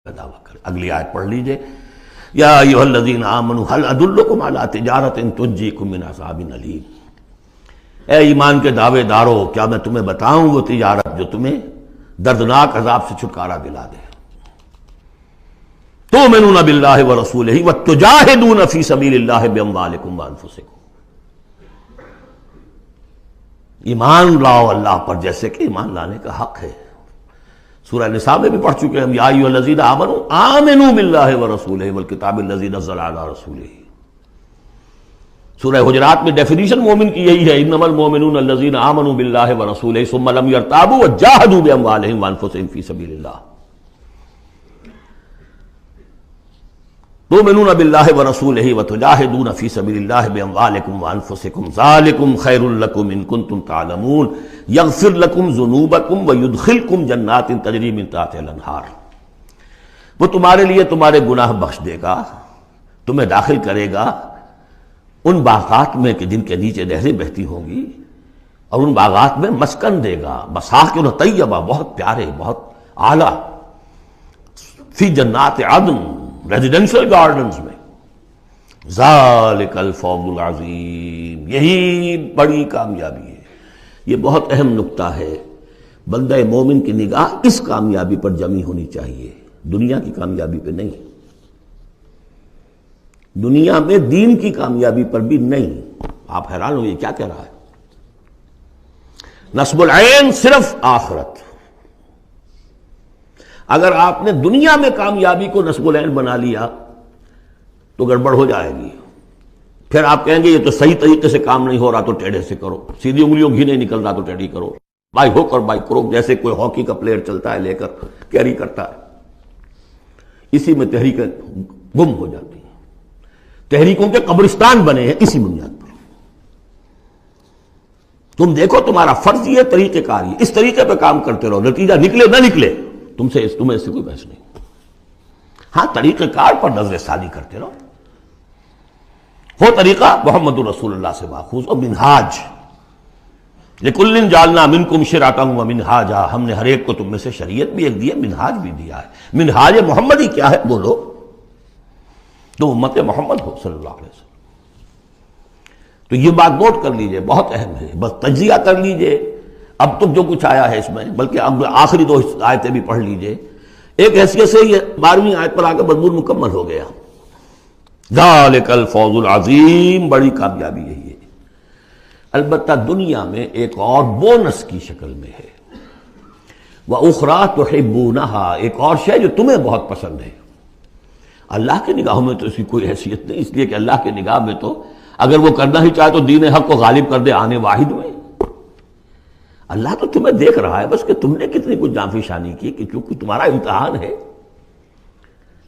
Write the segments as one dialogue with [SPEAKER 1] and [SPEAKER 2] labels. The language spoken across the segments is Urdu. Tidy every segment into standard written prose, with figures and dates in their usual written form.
[SPEAKER 1] کا دعویٰ کرے۔ اگلی آیت پڑھ لیجئے، یا ایھا الذین آمنوا هل ادلکم علی تجارۃ تنجیکم من عذاب الیم۔ اے ایمان کے دعوے دارو، کیا میں تمہیں بتاؤں وہ تجارت جو تمہیں دردناک عذاب سے چھٹکارا دلا دے۔ تؤمنون باللہ ورسولہ وتجاہدون فی سبیل اللہ باموالکم وانفسکم۔ ایمان لاؤ اللہ پر جیسے کہ ایمان لانے کا حق ہے۔ سورہ نساء میں بھی پڑھ چکے ہیں ہم، یا ایھا الذین آمنوا آمنوا باللہ ورسولہ والکتاب الذی نزل علی رسولہ۔ سورہ حجرات میں ڈیفینیشن مومن کی یہی ہے، انما المؤمنون الذین آمنوا باللہ ورسولہ ثم لم یرتابوا وجاہدوا باموالہم وانفسہم فی سبیل اللہ۔ تؤمنون باللہ ورسولہ وتجاہدون فی سبیل اللہ باموالکم وانفسکم ذالکم خیر لکم ان کنتم تعلمون یغفر لکم ذنوبکم ویدخلکم جنات تجری من تحتہا الانہار۔ وہ تمہارے لیے تمہارے گناہ بخش دے گا، تمہیں داخل کرے گا ان باغات میں کہ جن کے نیچے نہریں بہتی ہوں گی، اور ان باغات میں مسکن دے گا، مساکن طیبہ، بہت پیارے، بہت اعلیٰ، فی جنات عدن، ریزیڈینشل گارڈنز میں۔ ذالک الفوز العظیم، یہی بڑی کامیابی ہے۔ یہ بہت اہم نکتہ ہے، بندہ مومن کی نگاہ اس کامیابی پر جمی ہونی چاہیے، دنیا کی کامیابی پہ نہیں، دنیا میں دین کی کامیابی پر بھی نہیں۔ آپ حیران ہو یہ کیا کہہ رہا ہے؟ نصب العین صرف آخرت۔ اگر آپ نے دنیا میں کامیابی کو نصب العین بنا لیا تو گڑبڑ ہو جائے گی، پھر آپ کہیں گے یہ تو صحیح طریقے سے کام نہیں ہو رہا تو ٹیڑھے سے کرو، سیدھی انگلیوں گھی نہیں نکل رہا تو ٹیڑھی کرو، بائی ہک اور بائی کروک، جیسے کوئی ہاکی کا پلیئر چلتا ہے لے کر کیری کرتا ہے، اسی میں تحریکیں گم ہو جاتی ہیں۔ تحریکوں کے قبرستان بنے ہیں اسی بنیاد پر۔ تم دیکھو تمہارا فرض یہ طریقہ کار، یہ اس طریقے پہ کام کرتے رہو، نتیجہ نکلے نہ نکلے تمہیں اس سے کوئی بحث نہیں۔ ہاں طریقہ کار پر نظر ثانی کرتے رہو، وہ طریقہ محمد رسول اللہ سے ماخوذ اور منہاج۔ لِكُلٍّ جَعَلْنَا مِنْكُمْ شِرْعَةً وَمِنْہاجًا، ہم نے ہر ایک کو تم میں سے شریعت بھی ایک دی ہے، منہاج بھی دیا ہے۔ منہاج محمدی کیا ہے بولو؟ تو امت محمد ہو صلی اللہ علیہ وسلم۔ تو یہ بات نوٹ کر لیجئے، بہت اہم ہے، بس تجزیہ کر لیجئے اب تک جو کچھ آیا ہے اس میں، بلکہ اب آخری دو آیتیں بھی پڑھ لیجئے۔ ایک حیثیت سے یہ 12ویں آیت پر آ کے مضمون مکمل ہو گیا۔ ذالک الفوز العظیم، بڑی کامیابی یہی ہے۔ البتہ دنیا میں ایک اور بونس کی شکل میں ہے، وَأُخْرَىٰ تُحِبُّونَهَا، ایک اور شے جو تمہیں بہت پسند ہے۔ اللہ کی نگاہوں میں تو اس کی کوئی حیثیت نہیں، اس لیے کہ اللہ کی نگاہ میں تو اگر وہ کرنا ہی چاہے تو دین حق کو غالب کر دے آنے واحد میں۔ اللہ تو تمہیں دیکھ رہا ہے بس کہ تم نے کتنی کچھ جانفی شانی کی، کہ کیونکہ تمہارا امتحان ہے۔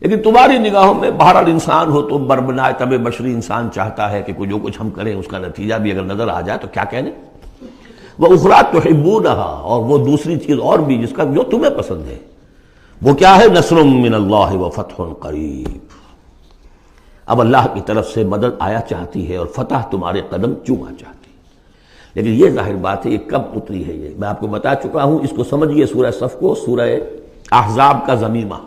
[SPEAKER 1] لیکن تمہاری نگاہوں میں بہرحال انسان ہو تو بربنائے طبع بشری انسان چاہتا ہے کہ جو کچھ ہم کریں اس کا نتیجہ بھی اگر نظر آ جائے تو کیا کہنے۔ وَأُخْرَىٰ تُحِبُّونَهَا، اور وہ دوسری چیز اور بھی جس کا جو تمہیں پسند ہے، وہ کیا ہے؟ نصر من اللہ وفتح قریب۔ اب اللہ کی طرف سے مدد آیا چاہتی ہے اور فتح تمہارے قدم چوما چاہتی ہے۔ لیکن یہ ظاہر بات ہے یہ کب اتری ہے، یہ میں آپ کو بتا چکا ہوں، اس کو سمجھیے سورہ صف کو، سورہ احزاب کا ضمیمہ۔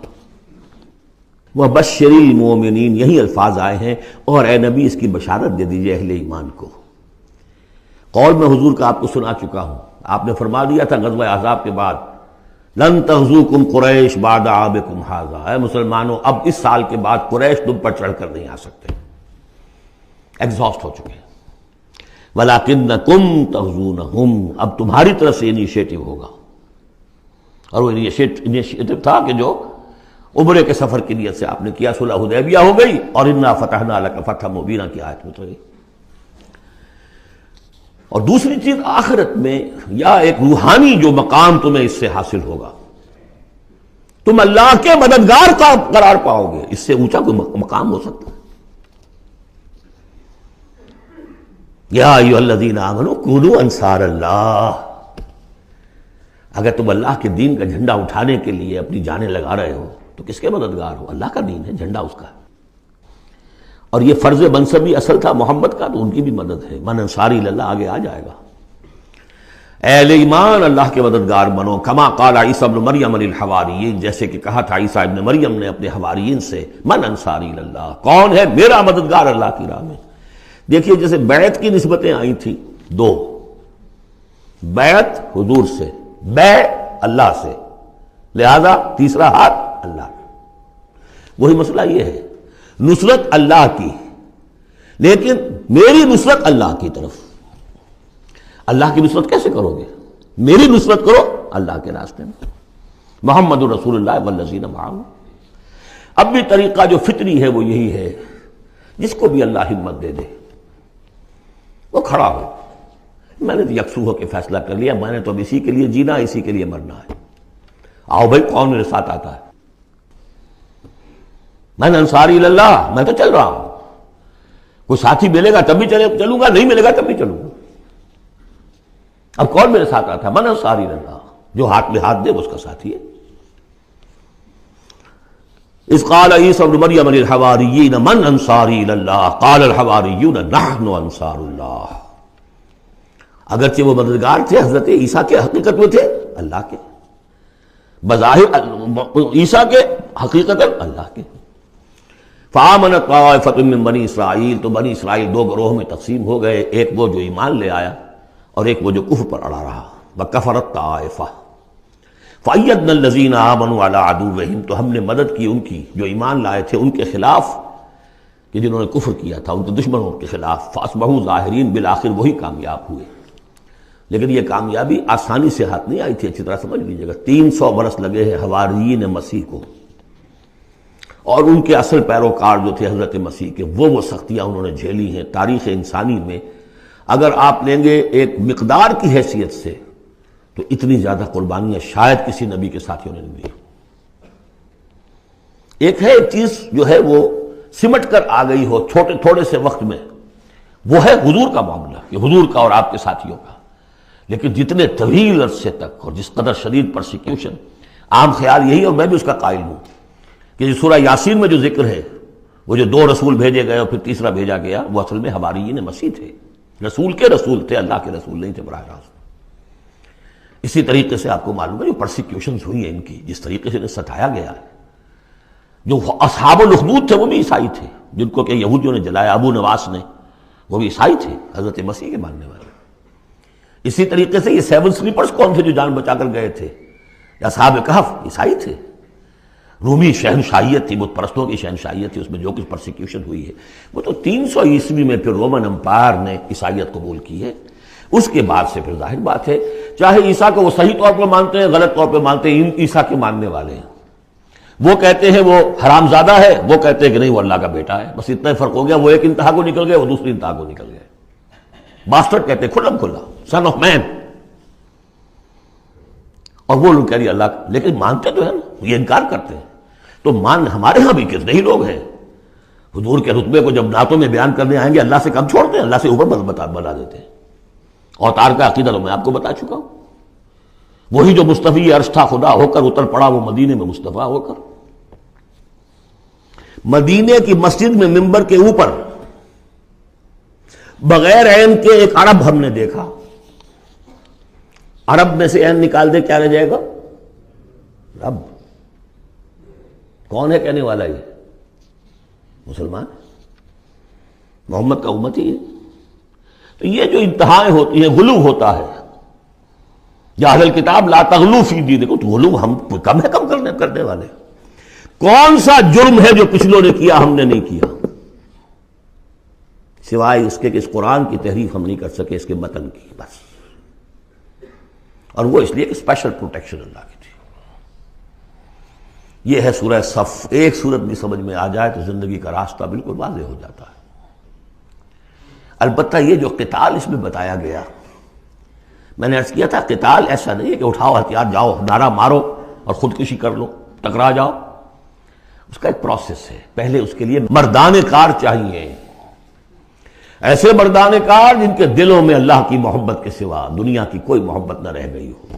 [SPEAKER 1] وَبَشِّرِ الْمُؤْمِنِينَ، یہی الفاظ آئے ہیں، اور اے نبی اس کی بشارت دے دیجئے اہل ایمان کو۔ قول میں حضور کا آپ کو سنا چکا ہوں، آپ نے فرما دیا تھا غزوہ احزاب کے بعد، لن تغزوکم قریش بعد عامکم ھذا، اے مسلمانوں اب اس سال کے بعد قریش تم پر چڑھ کر نہیں آ سکتے، ایگزاسٹ ہو چکے ہیں۔ وَلَٰكِنَّكُمْ تَغْزُونَهُمْ، اب تمہاری طرف سے انیشیٹو ہوگا، اور وہ انیشیٹو تھا کہ جو عمرے کے سفر کی نیت سے آپ نے کیا، صلح حدیبیہ ہو گئی، اور اِنَّا فَتَحْنَا لَكَ فَتْحًا مُبِينًا کی آیت اتر گئی۔ اور دوسری چیز آخرت میں یا ایک روحانی جو مقام تمہیں اس سے حاصل ہوگا، تم اللہ کے مددگار کا قرار پاؤ گے، اس سے اونچا کوئی مقام ہو سکتا ہے؟ یا ایھا الذین آمنوا کونوا انصار اللہ، اگر تم اللہ کے دین کا جھنڈا اٹھانے کے لیے اپنی جانیں لگا رہے ہو تو کس کے مددگار ہو؟ اللہ کا دین ہے، جھنڈا اس کا ہے، اور یہ فرض منصبی اصل تھا محمد کا، تو ان کی بھی مدد ہے۔ من انصاری اللہ آگے آ جائے گا۔ اے اہل ایمان اللہ کے مددگار بنو، کما قال عیسی ابن مریم للحواریین، جیسے کہ کہا تھا عیسیٰ ابن مریم نے اپنے حواریین سے، من انصاری اللہ، کون ہے میرا مددگار اللہ کی راہ میں۔ دیکھیے جیسے بیعت کی نسبتیں آئی تھیں دو، بیعت حضور سے، بیع اللہ سے، لہذا تیسرا ہاتھ اللہ۔ وہی مسئلہ یہ ہے، نصرت اللہ کی، لیکن میری نصرت اللہ کی طرف۔ اللہ کی نصرت کیسے کرو گے؟ میری نصرت کرو اللہ کے راستے میں، محمد رسول اللہ والذین معہ۔ اب بھی طریقہ جو فطری ہے وہ یہی ہے، جس کو بھی اللہ ہمت دے دے وہ کھڑا ہو۔ میں نے یکسو ہو کے فیصلہ کر لیا، میں نے تو اب اسی کے لیے جینا، اسی کے لیے مرنا ہے۔ آؤ بھائی کون میرے ساتھ آتا ہے؟ میں نے انصاری اللہ، میں تو چل رہا ہوں، کوئی ساتھی ملے گا تب بھی چلوں گا، نہیں ملے گا تب بھی چلوں گا۔ اب کون میرے ساتھ آتا ہے؟ من انصاری اللہ، جو ہاتھ میں ہاتھ دے وہ اس کا ساتھی ہے۔ اذ قال عیسی ابن مریم للحواریین من انصاری اللہ قال الحواریون نحن انصار اللہ۔ اگرچہ وہ مددگار تھے حضرت عیسیٰ کے، حقیقت میں تھے اللہ کے، بظاہر عیسیٰ کے، حقیقت اللہ کے۔ فآمنت طائفۃ من بنی اسرائیل، تو بنی اسرائیل دو گروہ میں تقسیم ہو گئے، ایک وہ جو ایمان لے آیا اور ایک وہ جو کفر پر اڑا رہا۔ وکفرت طائفہ فأیدنا الذین آمنوا علی عدوہم، تو ہم نے مدد کی ان کی جو ایمان لائے تھے ان کے خلاف، کہ جنہوں نے کفر کیا تھا ان کے دشمنوں کے خلاف۔ فاصبحوا ظاہرین، بالآخر وہی کامیاب ہوئے۔ لیکن یہ کامیابی آسانی سے ہاتھ نہیں آئی تھی، اچھی طرح سمجھ لیجیے گا۔ 300 برس لگے ہیں حواریین مسیح کو، اور ان کے اصل پیروکار جو تھے حضرت مسیح کے، وہ سختیاں انہوں نے جھیلی ہیں۔ تاریخ انسانی میں اگر آپ لیں گے ایک مقدار کی حیثیت سے تو اتنی زیادہ قربانیاں شاید کسی نبی کے ساتھیوں نے نہیں دی۔ ایک ہے ایک چیز جو ہے وہ سمٹ کر آ گئی ہو تھوڑے سے وقت میں، وہ ہے حضور کا معاملہ، کہ حضور کا اور آپ کے ساتھیوں کا۔ لیکن جتنے طویل عرصے تک اور جس قدر شدید پرسیکیوشن، عام خیال یہی، اور میں بھی اس کا قائل ہوں، کہ سورہ یاسین میں جو ذکر ہے، وہ جو 2 رسول بھیجے گئے اور پھر تیسرا بھیجا گیا، وہ اصل میں حواریین مسیح تھے، رسول کے رسول تھے، اللہ کے رسول نہیں تھے براہ راست۔ اسی طریقے سے آپ کو معلوم ہے جو پرسیکیوشنز ہوئی ہیں ان کی، جس طریقے سے انہیں ستایا گیا ہے۔ جو اصحاب الاخدود تھے وہ بھی عیسائی تھے، جن کو کہ یہودیوں نے جلایا، ابو نواس نے، وہ بھی عیسائی تھے، حضرت مسیح کے ماننے والے۔ اسی طریقے سے یہ 7 سلیپرز کون تھے جو جان بچا کر گئے تھے؟ اصحاب کہف عیسائی تھے۔ رومی شہنشاہیت تھی، بت پرستوں کی شہنشاہیت تھی، اس میں جو کچھ پرسیکیوشن ہوئی ہے وہ تو 300 عیسوی میں پھر رومن امپائر نے عیسائیت قبول کی ہے۔ اس کے بعد سے پھر ظاہر بات ہے، چاہے عیسیٰ کو وہ صحیح طور پر مانتے ہیں، غلط طور پہ مانتے ہیں، عیسیٰ کے ماننے والے ہیں، وہ کہتے ہیں وہ حرام زادہ ہے، وہ کہتے ہیں کہ نہیں وہ اللہ کا بیٹا ہے، بس اتنا فرق ہو گیا، وہ ایک انتہا کو نکل گئے، وہ دوسری انتہا کو نکل گئے۔ باسٹرڈ کہتے ہیں کھلم کھلا، سن آف مین، اور وہ لوگ کہہ رہے اللہ کا، لیکن مانتے تو ہے نا، یہ انکار کرتے ہیں۔ تو ہمارے ہاں بھی کتنے ہی لوگ ہیں حضور کے رتبے کو جب نعتوں میں بیان کرنے آئیں گے اللہ سے کم چھوڑتے ہیں، اللہ سے اوپر بنا دیتے ہیں۔ اوتار کا عقیدہ تو میں آپ کو بتا چکا ہوں، وہی جو مصطفی عرش تھا خدا ہو کر اتر پڑا وہ مدینے میں مصطفیٰ ہو کر۔ مدینے کی مسجد میں ممبر کے اوپر بغیر عین کے ایک عرب ہم نے دیکھا، عرب میں سے عین نکال دے کیا رہ جائے گا؟ رب۔ کون ہے کہنے والا؟ یہ مسلمان، محمد کا امتی ہے۔ تو یہ جو انتہائیں ہوتی ہیں، غلو ہوتا ہے، یا اہل کتاب لا تغلو فی دینکم، تو غلو ہم کم ہے، کم کرنے والے۔ کون سا جرم ہے جو پچھلوں نے کیا ہم نے نہیں کیا، سوائے اس کے کہ اس قرآن کی تحریف ہم نہیں کر سکے، اس کے متن کی، بس۔ اور وہ اس لیے کہ اسپیشل پروٹیکشن اللہ کی تھی۔ یہ ہے سورہ صف۔ ایک سورت بھی سمجھ میں آ جائے تو زندگی کا راستہ بالکل واضح ہو جاتا ہے۔ البتہ یہ جو قتال اس میں بتایا گیا، میں نے عرض کیا تھا قتال ایسا نہیں ہے کہ اٹھاؤ ہتھیار جاؤ نعرہ مارو اور خودکشی کر لو، ٹکرا جاؤ۔ اس کا ایک پروسیس ہے، پہلے اس کے لیے مردان کار چاہیے، ایسے مردان کار جن کے دلوں میں اللہ کی محبت کے سوا دنیا کی کوئی محبت نہ رہ گئی ہو،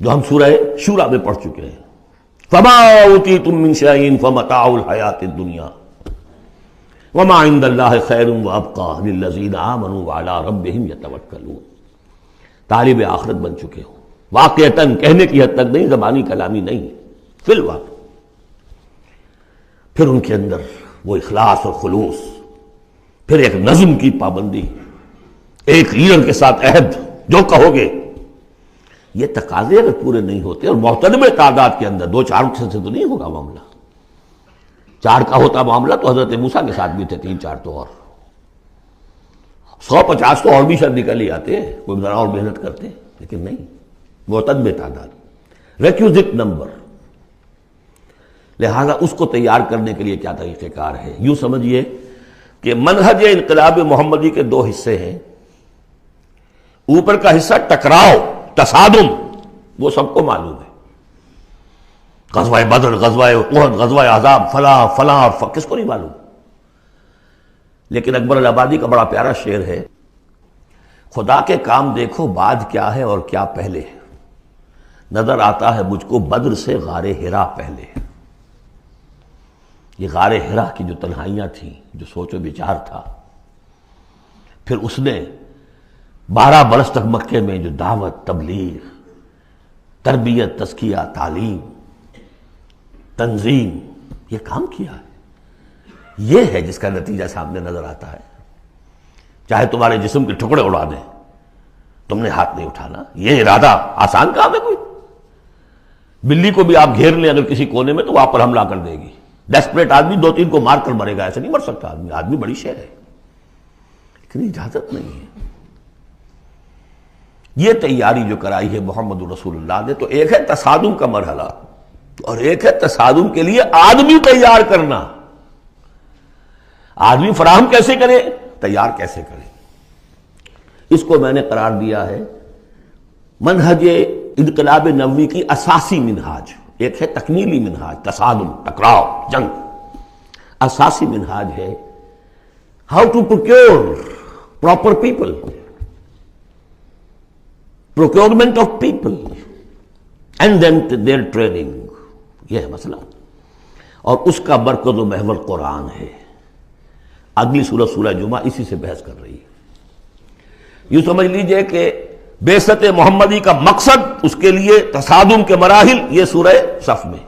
[SPEAKER 1] جو ہم سورہ شورى میں پڑھ چکے ہیں۔ فما اوتیتم من شیء فمتاع الحیات الدنیا وما عند اللہ خیر وابقی للذین آمنوا وعلی ربہم یتوکلون. طالب آخرت بن چکے ہو واقعتاً، کہنے کی حد تک نہیں، زبانی کلامی نہیں، فی الواقع. پھر ان کے اندر وہ اخلاص اور خلوص، پھر ایک نظم کی پابندی، ایک لیڈر کے ساتھ عہد، جو کہو گے. یہ تقاضے اگر پورے نہیں ہوتے، اور محترم تعداد کے اندر 2-4 سے تو نہیں ہوگا معاملہ. 4 کا ہوتا معاملہ تو حضرت موسیٰ کے ساتھ بھی تھے، 3-4 تو اور 150 تو اور بھی شاید نکل ہی آتے، کوئی ذرا اور محنت کرتے، لیکن نہیں، معتدل تعداد، ریکوزٹ نمبر. لہذا اس کو تیار کرنے کے لیے کیا طریقہ کار ہے؟ یوں سمجھیے کہ منہج انقلاب محمدی کے 2 حصے ہیں. اوپر کا حصہ ٹکراؤ، تصادم، وہ سب کو معلوم ہے. غزوہ بدر، غزوہ احد، غزوہ احزاب، فلاں فلاں اور کس کو نہیں معلوم. لیکن اکبر الآبادی کا بڑا پیارا شعر ہے، خدا کے کام دیکھو بعد کیا ہے اور کیا پہلے ہے، نظر آتا ہے مجھ کو بدر سے غار حرا پہلے. یہ غار حرا کی جو تنہائیاں تھیں، جو سوچ و بچار تھا، پھر اس نے 12 برس تک مکے میں جو دعوت، تبلیغ، تربیت، تزکیہ، تعلیم، تنظیم، یہ کام کیا ہے. یہ ہے جس کا نتیجہ سامنے نظر آتا ہے. چاہے تمہارے جسم کے ٹکڑے اڑا دیں، تم نے ہاتھ نہیں اٹھانا. یہ ارادہ آسان کام ہے کوئی؟ بلی کو بھی آپ گھیر لیں اگر کسی کونے میں تو وہ آپ پر حملہ کر دے گی. ڈیسپریٹ آدمی 2-3 کو مار کر مرے گا، ایسے نہیں مر سکتا آدمی. آدمی بڑی شے ہے، لیکن اجازت نہیں ہے. یہ تیاری جو کرائی ہے محمد رسول اللہ نے، تو ایک ہے تصادم کا مرحلہ، اور ایک ہے تصادم کے لیے آدمی تیار کرنا. آدمی فراہم کیسے کرے، تیار کیسے کرے. اس کو میں نے قرار دیا ہے منہج انقلاب نبوی کی اساسی منہاج. ایک ہے تکمیلی منہاج، تصادم، ٹکراؤ، جنگ. اساسی منہاج ہے how to procure proper people, procurement of people and then their training. یہ ہے مسئلہ، اور اس کا مرکز و محور قرآن ہے. اگلی سورہ، سورہ جمعہ، اسی سے بحث کر رہی ہے. یوں سمجھ لیجئے کہ بعثت محمدی کا مقصد، اس کے لیے تصادم کے مراحل، یہ سورہ صف میں.